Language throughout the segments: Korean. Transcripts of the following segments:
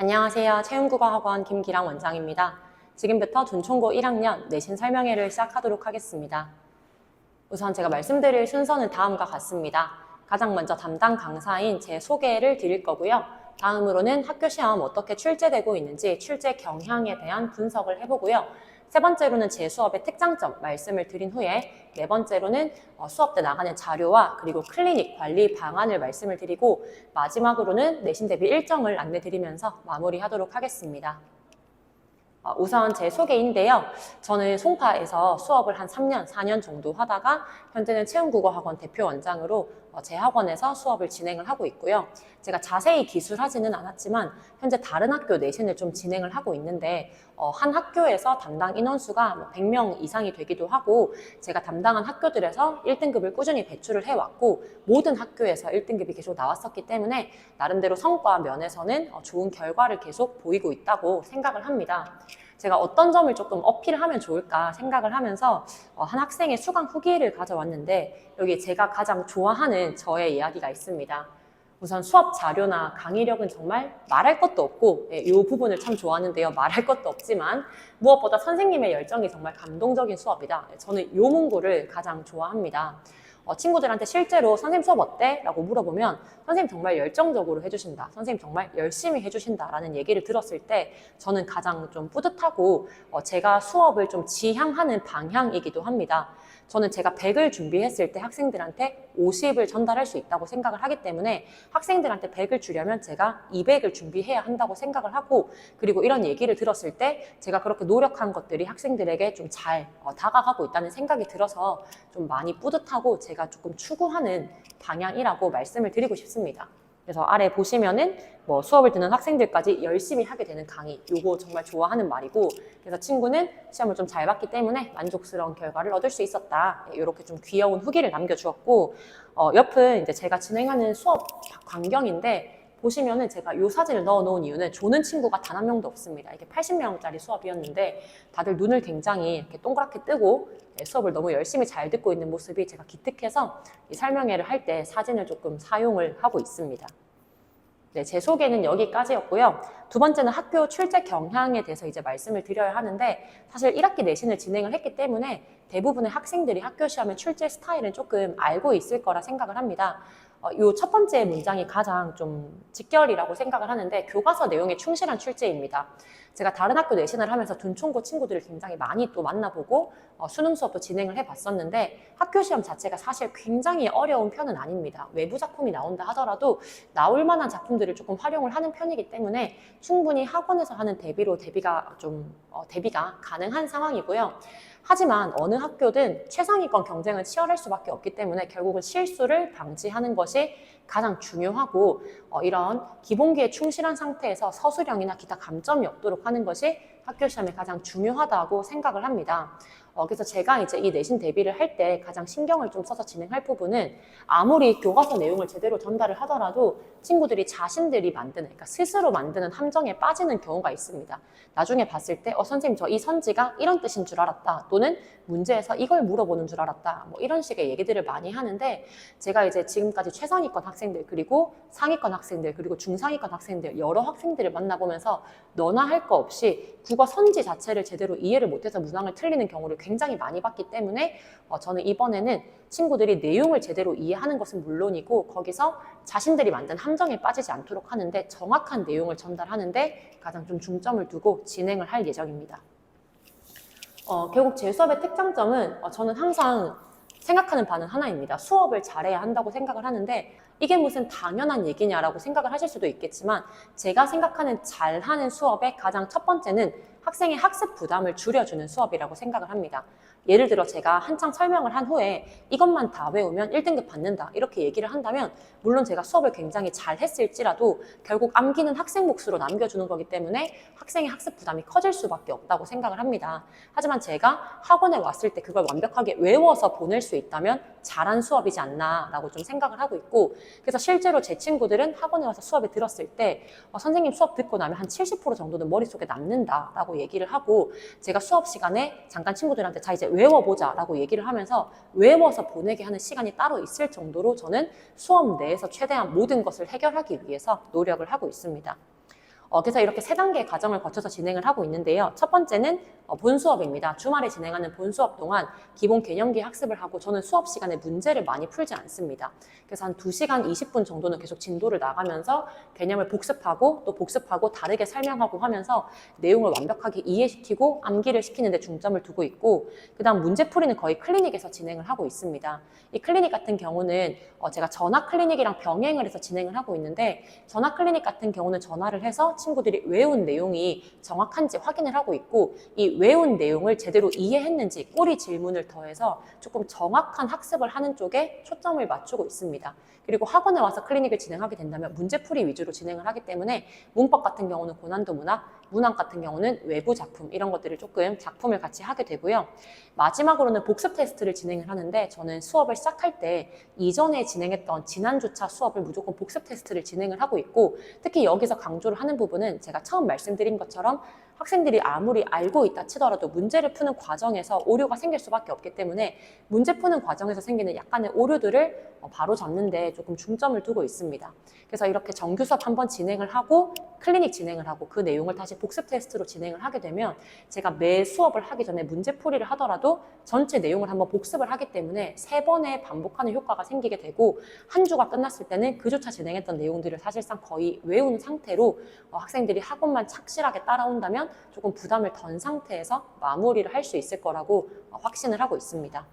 안녕하세요. 채움국어학원 김기랑 원장입니다. 지금부터 둔촌고 1학년 내신 설명회를 시작하도록 하겠습니다. 우선 제가 말씀드릴 순서는 다음과 같습니다. 가장 먼저 담당 강사인 제 소개를 드릴 거고요. 다음으로는 학교 시험 어떻게 출제되고 있는지 출제 경향에 대한 분석을 해보고요. 세 번째로는 제 수업의 특장점 말씀을 드린 후에 네 번째로는 수업 때 나가는 자료와 그리고 클리닉 관리 방안을 말씀을 드리고 마지막으로는 내신 대비 일정을 안내 드리면서 마무리하도록 하겠습니다. 우선 제 소개인데요. 저는 송파에서 수업을 한 3년, 4년 정도 하다가 현재는 채움국어학원 대표원장으로 제 학원에서 수업을 진행을 하고 있고요. 제가 자세히 기술하지는 않았지만 현재 다른 학교 내신을 좀 진행을 하고 있는데 한 학교에서 담당 인원수가 100명 이상이 되기도 하고 제가 담당한 학교들에서 1등급을 꾸준히 배출을 해왔고 모든 학교에서 1등급이 계속 나왔었기 때문에 나름대로 성과 면에서는 좋은 결과를 계속 보이고 있다고 생각을 합니다. 제가 어떤 점을 조금 어필하면 좋을까 생각을 하면서 한 학생의 수강 후기를 가져왔는데 여기 제가 가장 좋아하는 저의 이야기가 있습니다. 우선 수업 자료나 강의력은 정말 말할 것도 없고 이 부분을 참 좋아하는데요. 말할 것도 없지만 무엇보다 선생님의 열정이 정말 감동적인 수업이다. 저는 이 문구를 가장 좋아합니다. 친구들한테 실제로 선생님 수업 어때? 라고 물어보면 선생님 정말 열정적으로 해주신다. 선생님 정말 열심히 해주신다. 라는 얘기를 들었을 때 저는 가장 좀 뿌듯하고 제가 수업을 좀 지향하는 방향이기도 합니다. 저는 제가 100을 준비했을 때 학생들한테 50을 전달할 수 있다고 생각을 하기 때문에 학생들한테 100을 주려면 제가 200을 준비해야 한다고 생각을 하고 그리고 이런 얘기를 들었을 때 제가 그렇게 노력한 것들이 학생들에게 좀 잘 다가가고 있다는 생각이 들어서 좀 많이 뿌듯하고 제가 조금 추구하는 방향이라고 말씀을 드리고 싶습니다. 그래서 아래 보시면은 수업을 듣는 학생들까지 열심히 하게 되는 강의, 요거 정말 좋아하는 말이고 그래서 친구는 시험을 좀 잘 봤기 때문에 만족스러운 결과를 얻을 수 있었다. 이렇게 좀 귀여운 후기를 남겨주었고 옆은 이제 제가 진행하는 수업 광경인데 보시면은 제가 이 사진을 넣어 놓은 이유는 조는 친구가 단 한 명도 없습니다. 이게 80명짜리 수업이었는데 다들 눈을 굉장히 이렇게 동그랗게 뜨고 수업을 너무 열심히 잘 듣고 있는 모습이 제가 기특해서 이 설명회를 할 때 사진을 조금 사용을 하고 있습니다. 네, 제 소개는 여기까지였고요. 두 번째는 학교 출제 경향에 대해서 이제 말씀을 드려야 하는데 사실 1학기 내신을 진행을 했기 때문에 대부분의 학생들이 학교 시험의 출제 스타일은 조금 알고 있을 거라 생각을 합니다. 요 첫 번째 문장이 가장 좀 직결이라고 생각을 하는데 교과서 내용에 충실한 출제입니다. 제가 다른 학교 내신을 하면서 둔촌고 친구들을 굉장히 많이 또 만나보고 수능 수업도 진행을 해봤었는데 학교 시험 자체가 사실 굉장히 어려운 편은 아닙니다. 외부 작품이 나온다 하더라도 나올 만한 작품들을 조금 활용을 하는 편이기 때문에 충분히 학원에서 하는 대비가 가능한 상황이고요. 하지만 어느 학교든 최상위권 경쟁은 치열할 수밖에 없기 때문에 결국은 실수를 방지하는 것이 가장 중요하고 이런 기본기에 충실한 상태에서 서술형이나 기타 감점이 없도록 하는 것이 학교 시험에 가장 중요하다고 생각을 합니다. 그래서 제가 이제 이 내신 대비를 할 때 가장 신경을 좀 써서 진행할 부분은 아무리 교과서 내용을 제대로 전달을 하더라도 친구들이 자신들이 만드는, 그러니까 스스로 만드는 함정에 빠지는 경우가 있습니다. 나중에 봤을 때 선생님 저 이 선지가 이런 뜻인 줄 알았다. 또는 문제에서 이걸 물어보는 줄 알았다. 이런 식의 얘기들을 많이 하는데 제가 이제 지금까지 최상위권 학생들 그리고 상위권 학생들 그리고 중상위권 학생들 여러 학생들을 만나보면서 너나 할 거 없이 국어 선지 자체를 제대로 이해를 못해서 문항을 틀리는 경우를 굉장히 많이 봤기 때문에 저는 이번에는 친구들이 내용을 제대로 이해하는 것은 물론이고 거기서 자신들이 만든 함정에 빠지지 않도록 하는데 정확한 내용을 전달하는데 가장 좀 중점을 두고 진행을 할 예정입니다. 결국 제 수업의 특장점은 저는 항상 생각하는 바는 하나입니다. 수업을 잘해야 한다고 생각을 하는데 이게 무슨 당연한 얘기냐라고 생각을 하실 수도 있겠지만 제가 생각하는 잘하는 수업의 가장 첫 번째는 학생의 학습 부담을 줄여주는 수업이라고 생각을 합니다. 예를 들어 제가 한창 설명을 한 후에 이것만 다 외우면 1등급 받는다 이렇게 얘기를 한다면 물론 제가 수업을 굉장히 잘 했을지라도 결국 암기는 학생 몫으로 남겨주는 거기 때문에 학생의 학습 부담이 커질 수밖에 없다고 생각을 합니다. 하지만 제가 학원에 왔을 때 그걸 완벽하게 외워서 보낼 수 있다면 잘한 수업이지 않나 라고 좀 생각을 하고 있고 그래서 실제로 제 친구들은 학원에 와서 수업에 들었을 때 선생님 수업 듣고 나면 한 70% 정도는 머릿속에 남는다 라고 얘기를 하고 제가 수업 시간에 잠깐 친구들한테 자 이제 외워보자 라고 얘기를 하면서 외워서 보내게 하는 시간이 따로 있을 정도로 저는 수업 내에서 최대한 모든 것을 해결하기 위해서 노력을 하고 있습니다. 그래서 이렇게 3단계의 과정을 거쳐서 진행을 하고 있는데요. 첫 번째는 본 수업입니다. 주말에 진행하는 본 수업 동안 기본 개념기 학습을 하고 저는 수업 시간에 문제를 많이 풀지 않습니다. 그래서 한 2시간 20분 정도는 계속 진도를 나가면서 개념을 복습하고 또 복습하고 다르게 설명하고 하면서 내용을 완벽하게 이해시키고 암기를 시키는 데 중점을 두고 있고 그 다음 문제풀이는 거의 클리닉에서 진행을 하고 있습니다. 이 클리닉 같은 경우는 제가 전화 클리닉이랑 병행을 해서 진행을 하고 있는데 전화 클리닉 같은 경우는 전화를 해서 친구들이 외운 내용이 정확한지 확인을 하고 있고 이 외운 내용을 제대로 이해했는지 꼬리 질문을 더해서 조금 정확한 학습을 하는 쪽에 초점을 맞추고 있습니다. 그리고 학원에 와서 클리닉을 진행하게 된다면 문제풀이 위주로 진행을 하기 때문에 문법 같은 경우는 고난도 문학, 문학 같은 경우는 외부 작품 이런 것들을 조금 작품을 같이 하게 되고요. 마지막으로는 복습 테스트를 진행을 하는데 저는 수업을 시작할 때 이전에 진행했던 지난주차 수업을 무조건 복습 테스트를 진행을 하고 있고 특히 여기서 강조를 하는 부분은 제가 처음 말씀드린 것처럼 학생들이 아무리 알고 있다 치더라도 문제를 푸는 과정에서 오류가 생길 수밖에 없기 때문에 문제 푸는 과정에서 생기는 약간의 오류들을 바로 잡는 데 조금 중점을 두고 있습니다. 그래서 이렇게 정규 수업 한번 진행을 하고 클리닉 진행을 하고 그 내용을 다시 복습 테스트로 진행을 하게 되면 제가 매 수업을 하기 전에 문제풀이를 하더라도 전체 내용을 한번 복습을 하기 때문에 3번의 반복하는 효과가 생기게 되고 한 주가 끝났을 때는 그 주차 진행했던 내용들을 사실상 거의 외운 상태로 학생들이 학원만 착실하게 따라온다면 조금 부담을 덜 상태에서 마무리를 할 수 있을 거라고 확신을 하고 있습니다.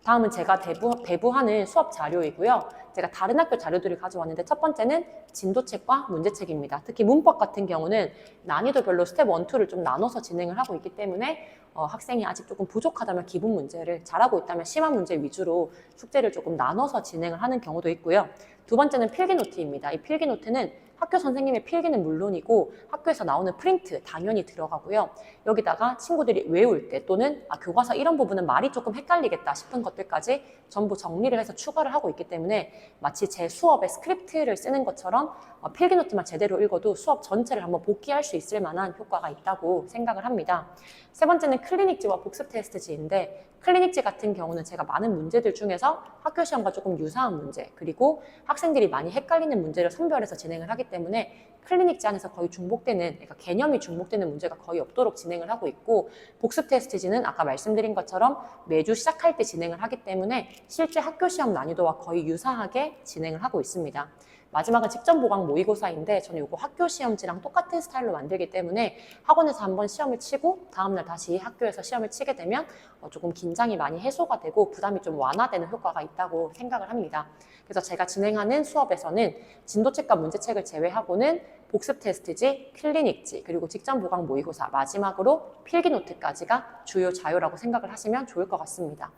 다음은 제가 배부하는 수업 자료이고요. 제가 다른 학교 자료들을 가져왔는데 첫 번째는 진도책과 문제책입니다. 특히 문법 같은 경우는 난이도별로 스텝 1, 2를 좀 나눠서 진행을 하고 있기 때문에 학생이 아직 조금 부족하다면 기본 문제를 잘하고 있다면 심화 문제 위주로 숙제를 조금 나눠서 진행을 하는 경우도 있고요. 두 번째는 필기노트입니다. 이 필기노트는 학교 선생님의 필기는 물론이고 학교에서 나오는 프린트 당연히 들어가고요. 여기다가 친구들이 외울 때 또는 교과서 이런 부분은 말이 조금 헷갈리겠다 싶은 것들까지 전부 정리를 해서 추가를 하고 있기 때문에 마치 제 수업에 스크립트를 쓰는 것처럼 필기노트만 제대로 읽어도 수업 전체를 한번 복기할 수 있을 만한 효과가 있다고 생각을 합니다. 세 번째는 클리닉지와 복습 테스트지인데 클리닉지 같은 경우는 제가 많은 문제들 중에서 학교 시험과 조금 유사한 문제 그리고 학생들이 많이 헷갈리는 문제를 선별해서 진행을 하기 때문에 클리닉지 안에서 거의 중복되는 그러니까 개념이 중복되는 문제가 거의 없도록 진행을 하고 있고 복습 테스트지는 아까 말씀드린 것처럼 매주 시작할 때 진행을 하기 때문에 실제 학교 시험 난이도와 거의 유사하게 진행을 하고 있습니다. 마지막은 직전 보강 모의고사인데 저는 이거 학교 시험지랑 똑같은 스타일로 만들기 때문에 학원에서 한번 시험을 치고 다음날 다시 학교에서 시험을 치게 되면 조금 긴장이 많이 해소가 되고 부담이 좀 완화되는 효과가 있다고 생각을 합니다. 그래서 제가 진행하는 수업에서는 진도책과 문제책을 제외하고는 복습 테스트지, 클리닉지, 그리고 직전 보강 모의고사, 마지막으로 필기노트까지가 주요 자료라고 생각을 하시면 좋을 것 같습니다.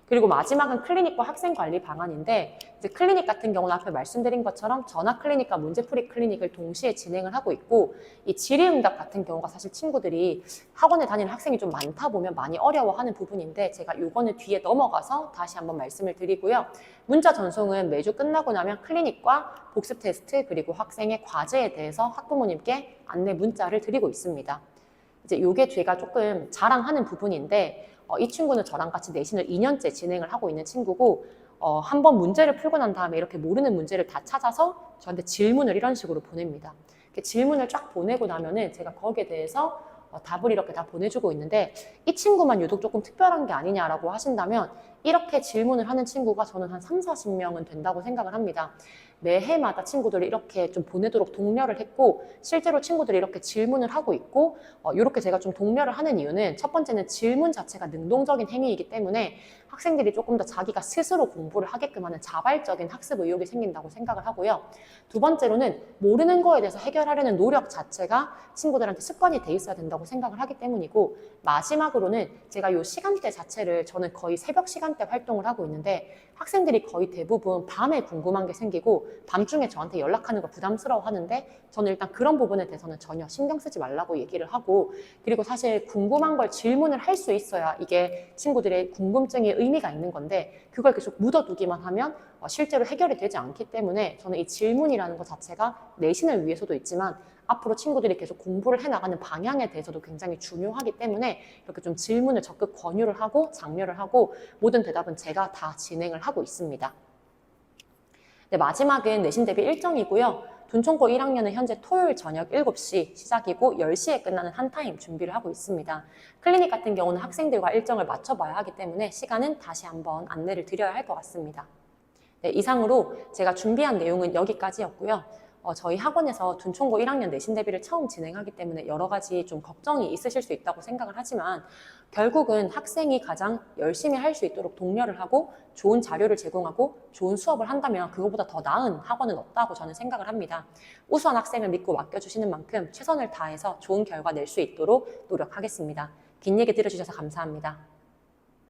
그리고 마지막은 클리닉과 학생관리 방안인데 이제 클리닉 같은 경우는 앞에 말씀드린 것처럼 전화 클리닉과 문제풀이 클리닉을 동시에 진행을 하고 있고 이 질의응답 같은 경우가 사실 친구들이 학원에 다니는 학생이 좀 많다 보면 많이 어려워하는 부분인데 제가 요거는 뒤에 넘어가서 다시 한번 말씀을 드리고요. 문자 전송은 매주 끝나고 나면 클리닉과 복습 테스트 그리고 학생의 과제에 대해서 학부모님께 안내 문자를 드리고 있습니다. 이제 요게 제가 조금 자랑하는 부분인데 이 친구는 저랑 같이 내신을 2년째 진행을 하고 있는 친구고 한번 문제를 풀고 난 다음에 이렇게 모르는 문제를 다 찾아서 저한테 질문을 이런 식으로 보냅니다. 이렇게 질문을 쫙 보내고 나면은 제가 거기에 대해서 답을 이렇게 다 보내주고 있는데 이 친구만 유독 조금 특별한 게 아니냐라고 하신다면 이렇게 질문을 하는 친구가 저는 한 3, 40명은 된다고 생각을 합니다. 매해마다 친구들이 이렇게 좀 보내도록 독려를 했고 실제로 친구들이 이렇게 질문을 하고 있고 이렇게 제가 좀 독려를 하는 이유는 첫 번째는 질문 자체가 능동적인 행위이기 때문에 학생들이 조금 더 자기가 스스로 공부를 하게끔 하는 자발적인 학습 의욕이 생긴다고 생각을 하고요. 두 번째로는 모르는 거에 대해서 해결하려는 노력 자체가 친구들한테 습관이 돼 있어야 된다고 생각을 하기 때문이고 마지막으로는 제가 이 시간대 자체를 저는 거의 새벽 시간대 활동을 하고 있는데 학생들이 거의 대부분 밤에 궁금한 게 생기고 밤중에 저한테 연락하는 걸 부담스러워 하는데 저는 일단 그런 부분에 대해서는 전혀 신경 쓰지 말라고 얘기를 하고 그리고 사실 궁금한 걸 질문을 할 수 있어야 이게 친구들의 궁금증에 의미가 있는 건데 그걸 계속 묻어두기만 하면 실제로 해결이 되지 않기 때문에 저는 이 질문이라는 것 자체가 내신을 위해서도 있지만 앞으로 친구들이 계속 공부를 해나가는 방향에 대해서도 굉장히 중요하기 때문에 이렇게 좀 질문을 적극 권유를 하고 장려를 하고 모든 대답은 제가 다 진행을 하고 있습니다. 네, 마지막은 내신 대비 일정이고요. 둔촌고 1학년은 현재 토요일 저녁 7시 시작이고 10시에 끝나는 한 타임 준비를 하고 있습니다. 클리닉 같은 경우는 학생들과 일정을 맞춰봐야 하기 때문에 시간은 다시 한번 안내를 드려야 할 것 같습니다. 네, 이상으로 제가 준비한 내용은 여기까지였고요. 저희 학원에서 둔촌고 1학년 내신 대비를 처음 진행하기 때문에 여러 가지 좀 걱정이 있으실 수 있다고 생각을 하지만 결국은 학생이 가장 열심히 할 수 있도록 독려를 하고 좋은 자료를 제공하고 좋은 수업을 한다면 그거보다 더 나은 학원은 없다고 저는 생각을 합니다. 우수한 학생을 믿고 맡겨주시는 만큼 최선을 다해서 좋은 결과 낼 수 있도록 노력하겠습니다. 긴 얘기 들어주셔서 감사합니다.